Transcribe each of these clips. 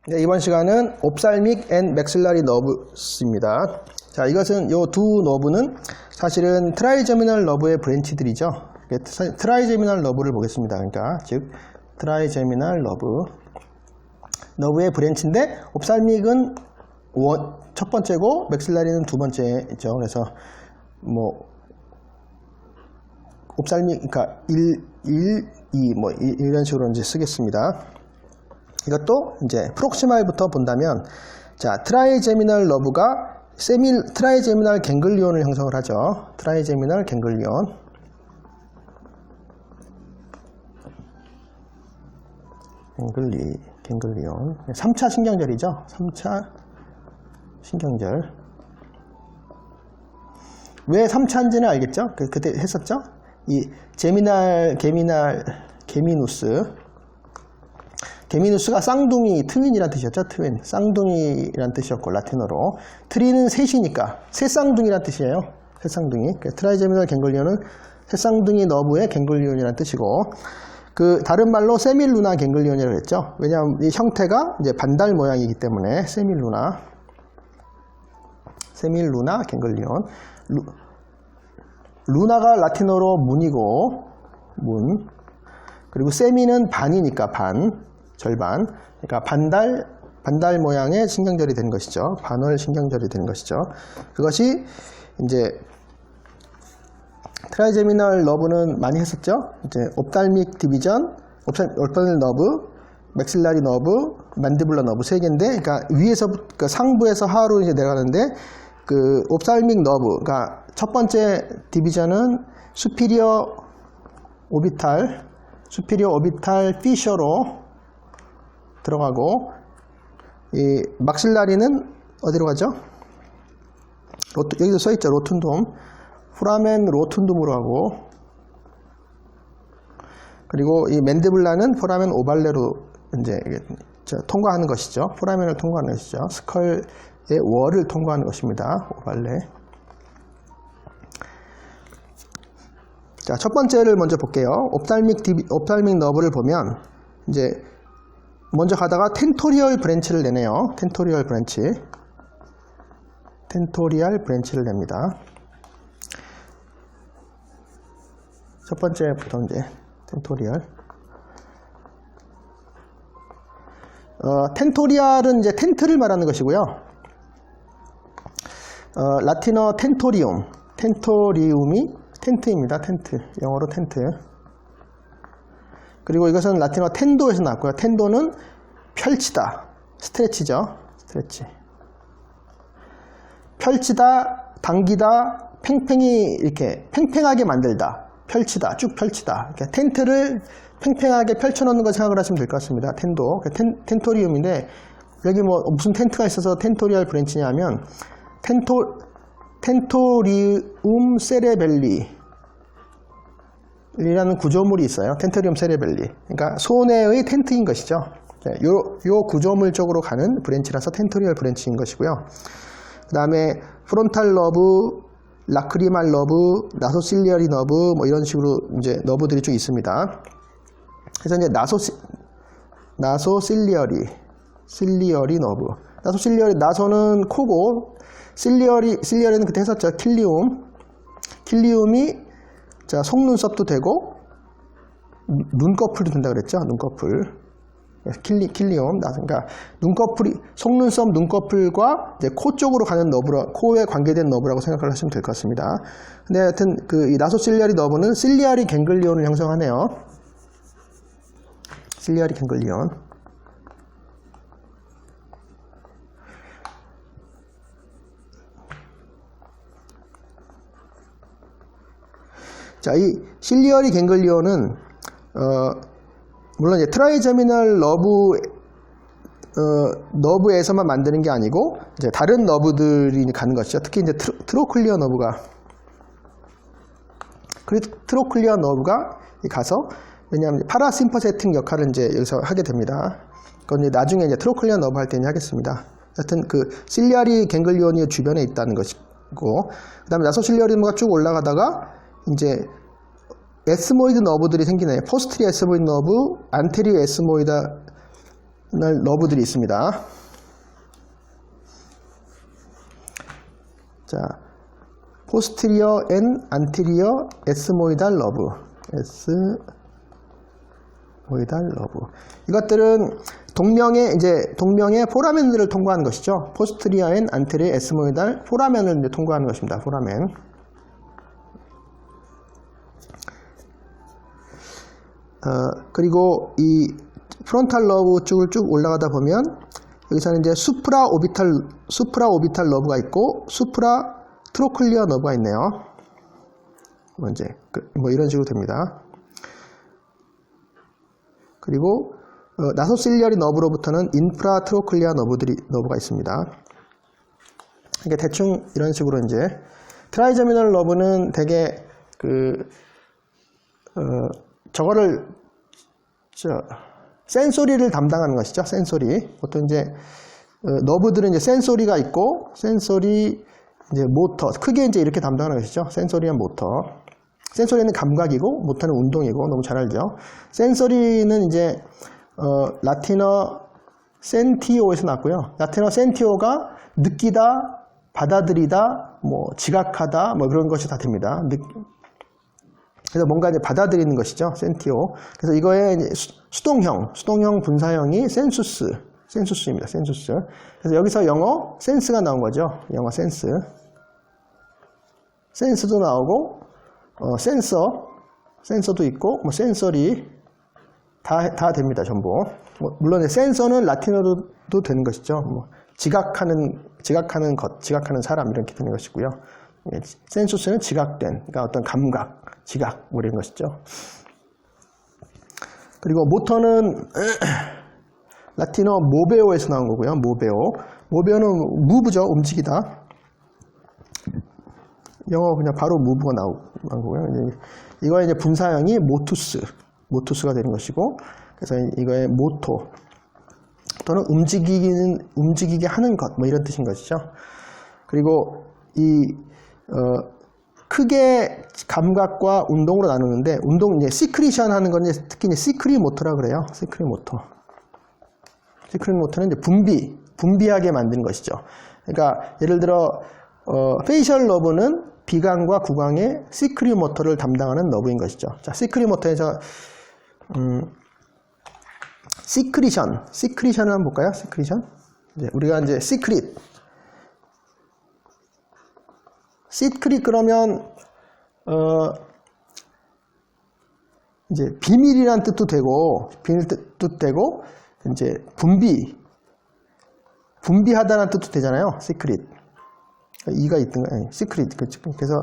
네, 이번 시간은 옵살믹 앤 맥실라리 너브스입니다. 자, 이것은 요 두 너브는 사실은 트라이제미널 너브의 브랜치들이죠. 트라이제미널 너브를 보겠습니다. 그러니까 즉 트라이제미널 너브의 브랜치인데 옵살믹은 첫 번째고 맥실라리는 두 번째죠. 그래서 뭐 옵살믹 그러니까 1, 2 뭐 이런 식으로 이제 쓰겠습니다. 이것도 이제 프록시말부터 본다면, 자, 트라이제미널 너브가 트라이제미널 갱글리온을 형성을 하죠. 트라이제미널 갱글리온. 갱글리온. 3차 신경절이죠. 3차 신경절. 왜 3차인지는 알겠죠? 그때 했었죠? 이 게미누스가 쌍둥이, 트윈이란 뜻이었죠. 트윈. 쌍둥이란 뜻이었고, 라틴어로. 트리는 셋이니까, 셋쌍둥이란 뜻이에요. 셋쌍둥이. 트라이제미널 갱글리온은 셋쌍둥이 너브의 갱글리온이란 뜻이고, 다른 말로 세밀루나 갱글리온이라고 했죠. 왜냐하면 이 형태가 이제 반달 모양이기 때문에, 세밀루나 갱글리온. 루나가 라틴어로 문이고, 문. 그리고 세미는 반이니까 절반. 그러니까 반달 모양의 신경절이 되는 것이죠. 반월 신경절이 되는 것이죠. 그것이 이제 트라이제미널 너브는 많이 했었죠. 이제 옵탈믹 디비전, 옵탈믹 너브, 맥실라리 너브, 만디블러 너브 세 개인데, 그러니까 위에서 상부에서 하로 이제 내려가는데, 옵탈믹 너브, 그러니까 첫 번째 디비전은 수피리어 오비탈 피셔로 들어가고, 이 막실라리는 어디로 가죠? 여기도 써있죠. 로툰둠. 후라멘 로툰둠으로 하고, 그리고 이 맨디블라는 포라멘 오발레로 이제 통과하는 것이죠. 포라멘을 통과하는 것이죠. 스컬의 월을 통과하는 것입니다. 오발레. 자, 첫 번째를 먼저 볼게요. 옵탈믹 너브를 보면, 이제, 먼저 가다가 텐토리얼 브랜치를 내네요. 텐토리얼 브랜치를 냅니다. 첫 번째부터 이제, 텐토리얼은 이제 텐트를 말하는 것이고요. 라틴어 텐토리움이 텐트입니다. 텐트. 영어로 텐트. 그리고 이것은 라틴어 텐도에서 나왔고요. 텐도는 펼치다. 스트레치죠. 스트레치. 펼치다, 당기다, 이렇게 팽팽하게 만들다. 펼치다, 쭉 펼치다. 그러니까 텐트를 팽팽하게 펼쳐놓는 걸 생각을 하시면 될 것 같습니다. 텐토리움인데, 여기 뭐 무슨 텐트가 있어서 텐토리얼 브랜치냐면, 텐토리움 세레벨리 이라는 구조물이 있어요. 텐토리움 세레벨리. 그러니까 손해의 텐트인 것이죠. 요 구조물 쪽으로 가는 브랜치라서 텐토리얼 브랜치인 것이고요. 그 다음에 프론탈 너브, 라크리말 너브, 나소실리어리 너브 뭐 이런 식으로 이제 너브들이 쭉 있습니다. 그래서 이제 실리어리 너브. 나소는 코고, 실리어리는 그때 했었죠. 킬리움이 자, 속눈썹도 되고 눈꺼풀도 된다 그랬죠. 눈꺼풀. 킬리움. 그러니까 속눈썹, 눈꺼풀과 이제 코 쪽으로 가는 코에 관계된 너브라고 생각을 하시면 될 것 같습니다. 근데 하여튼 이 나소실리아리 너브는 실리아리 갱글리온을 형성하네요. 실리아리 갱글리온. 자, 이 실리어리 갱글리온은 물론 이제 트라이제미널 너브에서만 만드는 게 아니고 이제 다른 너브들이 가는 것이죠. 특히 이제 트로클리어 너브가 가서, 왜냐하면 파라심퍼세팅 역할을 이제 여기서 하게 됩니다. 그건 이제 나중에 이제 트로클리어 너브 할 때는 하겠습니다. 하여튼 실리아리 갱글리온이 주변에 있다는 것이고, 그 다음에 나소실리어리가 쭉 올라가다가 이제 에스모이드 너브들이 생기네요. 포스트리 에스모이드 너브, 안테리어 에스모이드 러브들이 있습니다. 자, posterior and anterior ethmoidal lobe. ethmoidal lobe. 이것들은 동명의 포라멘들을 통과하는 것이죠. posterior and anterior ethmoidal 포라멘을 이제 통과하는 것입니다. 포라멘. 그리고 이 프론탈 러브 쪽을 쭉 올라가다 보면 여기서는 이제 수프라 오비탈 러브가 있고 수프라 트로클리어 러브가 있네요. 이제 뭐 이런 식으로 됩니다. 그리고 나소실리아리 너브로부터는 인프라 트로클리어 너브가 있습니다. 이게 대충 이런 식으로 이제 트라이제미널 러브는 되게 저거를 센소리를 담당하는 것이죠. 센소리. 보통 이제 너브들은 이제 센소리가 있고 센소리 이제 모터 크게 이제 이렇게 담당하는 것이죠. 센소리와 모터. 센소리는 감각이고 모터는 운동이고 너무 잘 알죠. 센소리는 이제 라틴어 센티오에서 났고요. 라틴어 센티오가 느끼다, 받아들이다, 뭐 지각하다, 뭐 그런 것이 다 됩니다. 그래서 뭔가 이제 받아들이는 것이죠. 센티오. 그래서 이거의 수동형 분사형이 센수스입니다. 센수스. 그래서 여기서 영어 센스가 나온 거죠. 영어 센스. 센스도 나오고, 센서도 있고, 뭐 센서리 다 됩니다. 전부. 물론 센서는 라틴어도 되는 것이죠. 뭐 지각하는 사람 이렇게 되는 것이고요. 센수스는 지각된, 그러니까 어떤 감각, 지각 뭐 이런 것이죠. 그리고 모터는 라틴어 모베오에서 나온 거고요. 모베오는 무브죠. 움직이다. 영어 그냥 바로 무브가 나온 거고요. 이거의 이제 분사형이 모투스가 되는 것이고, 그래서 이거의 모토 또는 움직이게 하는 것 뭐 이런 뜻인 것이죠. 그리고 크게 감각과 운동으로 나누는데, 이제 시크리션 하는 건 이제 특히 이제 시크리 모터라 그래요. 시크리 모터는 이제 분비하게 만드는 것이죠. 그러니까 예를 들어 페이셜 러브는 비강과 구강의 시크리 모터를 담당하는 러브인 것이죠. 자, 시크리 모터에서 시크리션을 한번 볼까요? 시크리션. 이제 우리가 이제 시크릿 그러면 이제 비밀이란 뜻도 되고 이제 분비하다는 뜻도 되잖아요. 시크릿. 이가 있던가? 시크릿. 그래서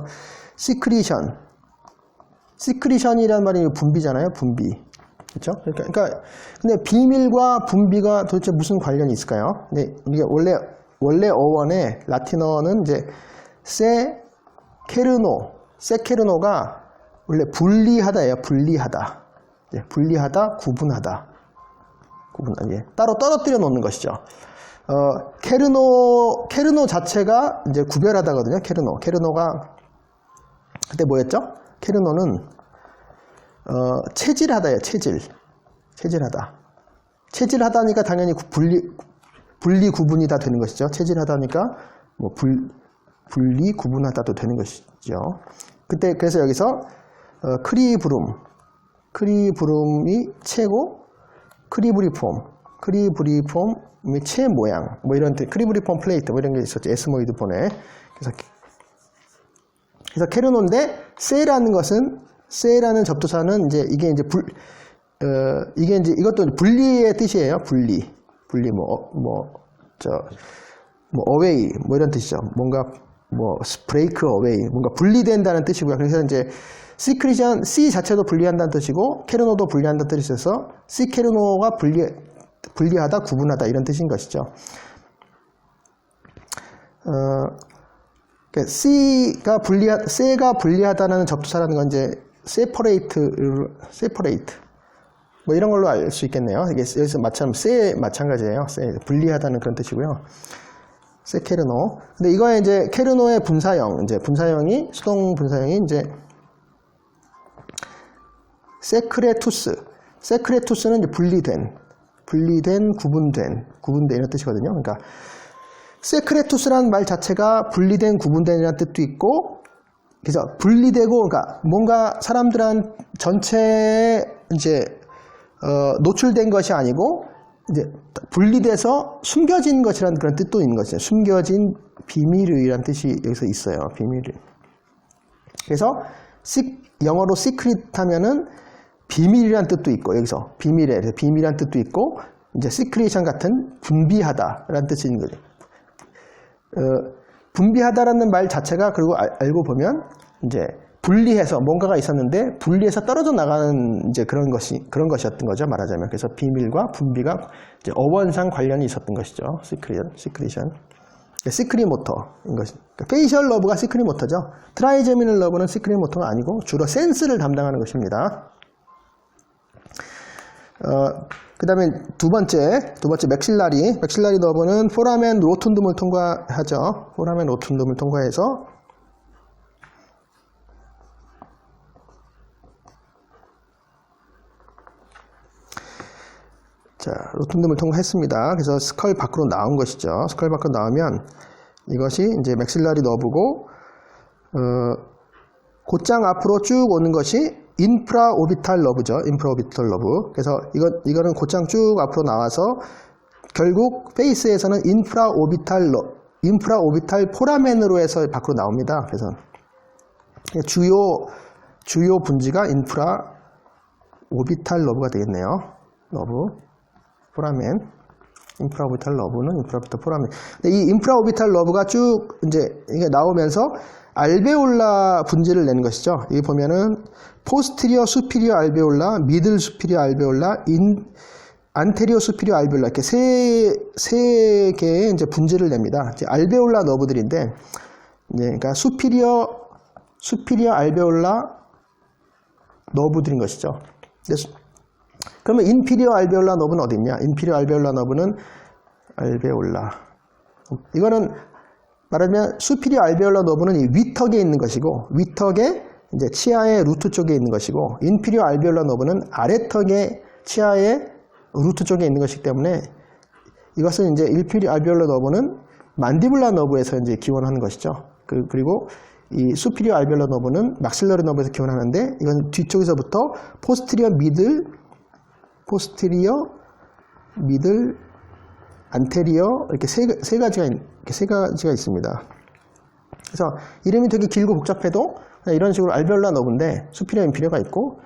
시크리션이란 말이 분비잖아요. 분비. 그렇죠? 그러니까 근데 비밀과 분비가 도대체 무슨 관련이 있을까요? 근데 이게 원래 어원의 라틴어는 이제 세케르노가 원래 분리하다예요. 분리하다, 구분하다. 따로 떨어뜨려 놓는 것이죠. 케르노 자체가 이제 구별하다거든요. 케르노가 그때 뭐였죠? 케르노는 체질하다예요. 체질하다니까 당연히 분리 구분이 다 되는 것이죠. 체질하다니까 뭐 분리 구분하다도 되는 것이죠. 그래서 여기서 크리브룸이 체고 크리브리폼이 체 모양 뭐 이런 크리브리폼 플레이트 뭐 이런 게 있었죠. 에스모이드 폰에. 그래서 케르노인데 세라는 접두사는 이제 이게 이제 이것도 분리의 뜻이에요. 분리 어웨이 뭐 이런 뜻이죠. 뭔가 브레이크 어웨이 뭔가 분리된다는 뜻이고요. 그래서 이제 시크리션 C 자체도 분리한다는 뜻이고 케르노도 분리한다는 뜻이 있어서 시케르노가 분리하다, 구분하다 이런 뜻인 것이죠. 세가 분리하다는 접두사라는 건 이제 separate 뭐 이런 걸로 알 수 있겠네요. 이게 여기서 마찬가지예요. 분리하다는 그런 뜻이고요. 세케르노. 근데 이거에 이제 케르노의 분사형이 수동 분사형이 이제 세크레투스는 이제 분리된 분리된, 구분된 이런 뜻이거든요. 그러니까 세크레투스라는 말 자체가 분리된, 구분된이라는 뜻도 있고, 그래서 분리되고, 그러니까 뭔가 사람들한 전체에 이제 노출된 것이 아니고 이제 분리돼서 숨겨진 것이라는 그런 뜻도 있는 것이죠. 숨겨진 비밀이라는 뜻이 여기서 있어요. 비밀. 그래서 영어로 secret 하면은 비밀이라는 뜻도 있고, 여기서 비밀이라는 뜻도 있고, 이제 secretion 같은 분비하다라는 뜻이 있는 거죠. 분비하다라는 말 자체가 그리고 알고 보면 이제 분리해서 뭔가가 있었는데 분리해서 떨어져 나가는 이제 그런 것이었던 거죠. 말하자면. 그래서 비밀과 분비가 이제 어원상 관련이 있었던 것이죠. secretion. 시크릿 모터인 것이. 페이셜 러브가 시크릿 모터죠. 트라이제미널 러브는 시크릿 모터가 아니고 주로 센스를 담당하는 것입니다. 그 다음에 두 번째 맥실라리 너브는 포라멘 로툰둠을 통과하죠. 포라멘 로툰둠을 통과해서 자, 로툰둠을 통과했습니다. 그래서 스컬 밖으로 나온 것이죠. 스컬 밖으로 나오면 이것이 이제 맥실라리 너브고, 곧장 앞으로 쭉 오는 것이 인프라 오비탈 러브죠. 인프라 오비탈 러브. 그래서 이거는 곧장 쭉 앞으로 나와서 결국 페이스에서는 인프라 오비탈 포라멘으로 해서 밖으로 나옵니다. 그래서 주요 분지가 인프라 오비탈 러브가 되겠네요. 러브. 포라멘, 인프라 오비탈 러브는 인프라 오비탈 포라멘. 근데 이 인프라 오비탈 러브가 쭉 이제 이게 나오면서 알베올라 분지를 내는 것이죠. 여기 보면은 포스티리어 수피리어 알베올라, 미들 수피리어 알베올라, 안테리어 수피리어 알베올라 이렇게 세 개의 이제 분지를 냅니다. 이제 알베올라 너브들인데, 그러니까 수피리어 알베올라 너브들인 것이죠. 그러면 인피리어 알베올라 너브는 어디 있냐? 인피리어 알베올라 너브는 알베올라. 이거는 말하면 수피리어 알베올라 너브는 이 위턱에 있는 것이고, 위턱에 이제 치아의 루트 쪽에 있는 것이고, 인피리어 알베올라 너브는 아래턱의 치아의 루트 쪽에 있는 것이기 때문에 이것은 이제 인피리어 알베올라 너브는 만디블라 너브에서 이제 기원하는 것이죠. 그리고 이 수피리어 알베올라 너브는 막실러리 너브에서 기원하는데, 이건 뒤쪽에서부터 포스티리어 미들, 안테리어 이렇게 세 가지가 있습니다. 그래서 이름이 되게 길고 복잡해도 그냥 이런 식으로 알베올라 너브인데 수피리어 인피리어가 있고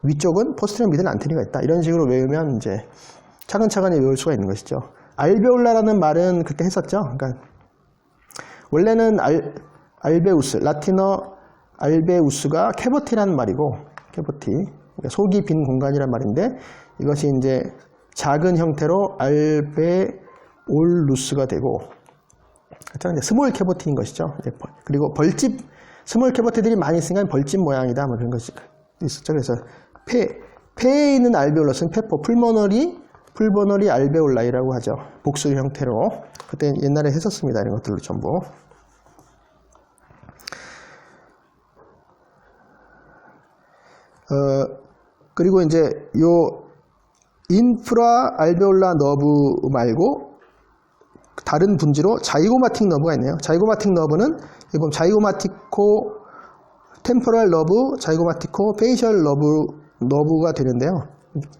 위쪽은 포스티리어 미들 안테리어가 있다. 이런 식으로 외우면 이제 차근차근히 외울 수가 있는 것이죠. 알베올라라는 말은 그때 했었죠. 그러니까 원래는 알베우스, 라틴어 알베우스가 캐버티라는 말이고, 캐버티. 그러니까 속이 빈 공간이란 말인데, 이것이 이제 작은 형태로 알베올루스가 되고, 이제 스몰 캐버티인 것이죠. 그리고 벌집, 스몰 캐버티들이 많이 있으니까 벌집 모양이다, 뭐 그런 것이 있었죠. 그래서 폐에 있는 알베올러스는 페포, 풀버너리 알베올라이라고 하죠. 복수 형태로. 그때 옛날에 했었습니다. 이런 것들로 전부. 그리고 이제 요 인프라 알베올라 너브 말고 다른 분지로 자이고마틱 너브가 있네요. 자이고마틱 너브는 이번 자이고마티코 템포럴 너브, 자이고마티코 페이셜 너브가 되는데요.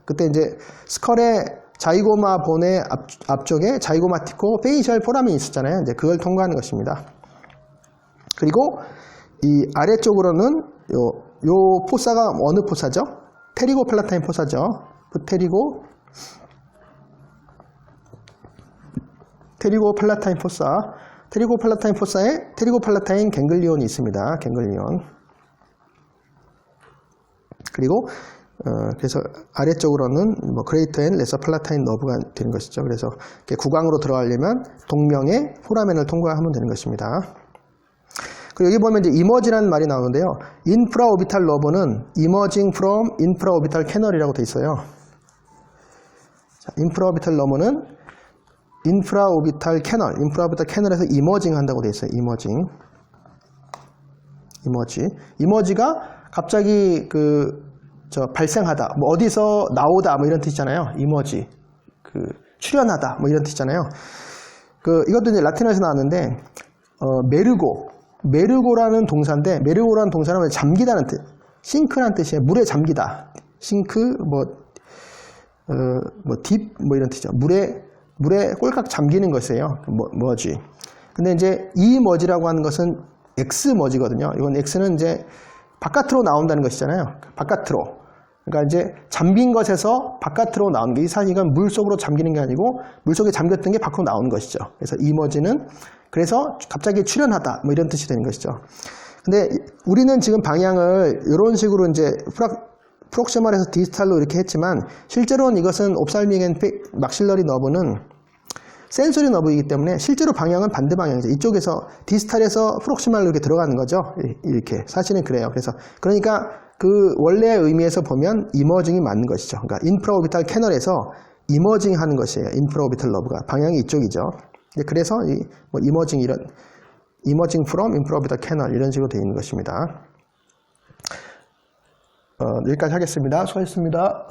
그때 이제 스컬의 자이고마 본의 앞쪽에 자이고마티코 페이셜 포라멘이 있었잖아요. 이제 그걸 통과하는 것입니다. 그리고 이 아래쪽으로는 요 포사가 어느 포사죠? 테리고 팔라타인 포사죠. 테리고 팔라타인 포사. 테리고 팔라타인 포사에 테리고 팔라타인 갱글리온이 있습니다. 갱글리온. 그리고 그래서 아래쪽으로는 뭐 그레이터 앤 레서 팔라타인 너브가 되는 것이죠. 그래서 구강으로 들어가려면 동명의 포라멘을 통과하면 되는 것입니다. 그리고 여기 보면 이제 이머지라는 말이 나오는데요. 인프라 오비탈 러브는 emerging from 인프라 오비탈 캐널이라고 되어 있어요. 자, 인프라 오비탈 러브는 인프라 오비탈 캐널에서 이머징 한다고 되어 있어요. 이머지가 갑자기 발생하다, 뭐 어디서 나오다, 뭐 이런 뜻이잖아요. 이머지. 출현하다 뭐 이런 뜻이잖아요. 이것도 이제 라틴어에서 나왔는데 메르고라는 동사인데 메르고라는 동사는 잠기다는 뜻, 싱크라는 뜻이에요. 물에 잠기다. 싱크 딥 이런 뜻이죠. 물에 꼴깍 잠기는 것이에요. 머지. 근데 이제 이 머지라고 하는 것은 엑스 머지거든요. 이건 엑스는 이제 바깥으로 나온다는 것이잖아요. 바깥으로. 그러니까 이제 잠긴 것에서 바깥으로 나오는 게, 이 사실 이건 물 속으로 잠기는 게 아니고 물 속에 잠겼던 게 밖으로 나오는 것이죠. 그래서 이머지는 그래서 갑자기 출현하다 뭐 이런 뜻이 되는 것이죠. 근데 우리는 지금 방향을 이런 식으로 이제 프록시멀에서 디스탈로 이렇게 했지만 실제로는 이것은 옵살밍 앤 막실러리 너브는 센소리 너브이기 때문에 실제로 방향은 반대 방향이죠. 이쪽에서 디스탈에서 프록시멀로 이렇게 들어가는 거죠. 이렇게 사실은 그래요. 그러니까 원래의 의미에서 보면 이머징이 맞는 것이죠. 그러니까 인프라오비탈 캐널에서 이머징 하는 것이에요. 인프라오비탈 너브가 방향이 이쪽이죠. 그래서 이머징 from 인프라오비탈 캐널 이런 식으로 되어 있는 것입니다. 여기까지 하겠습니다. 수고하셨습니다.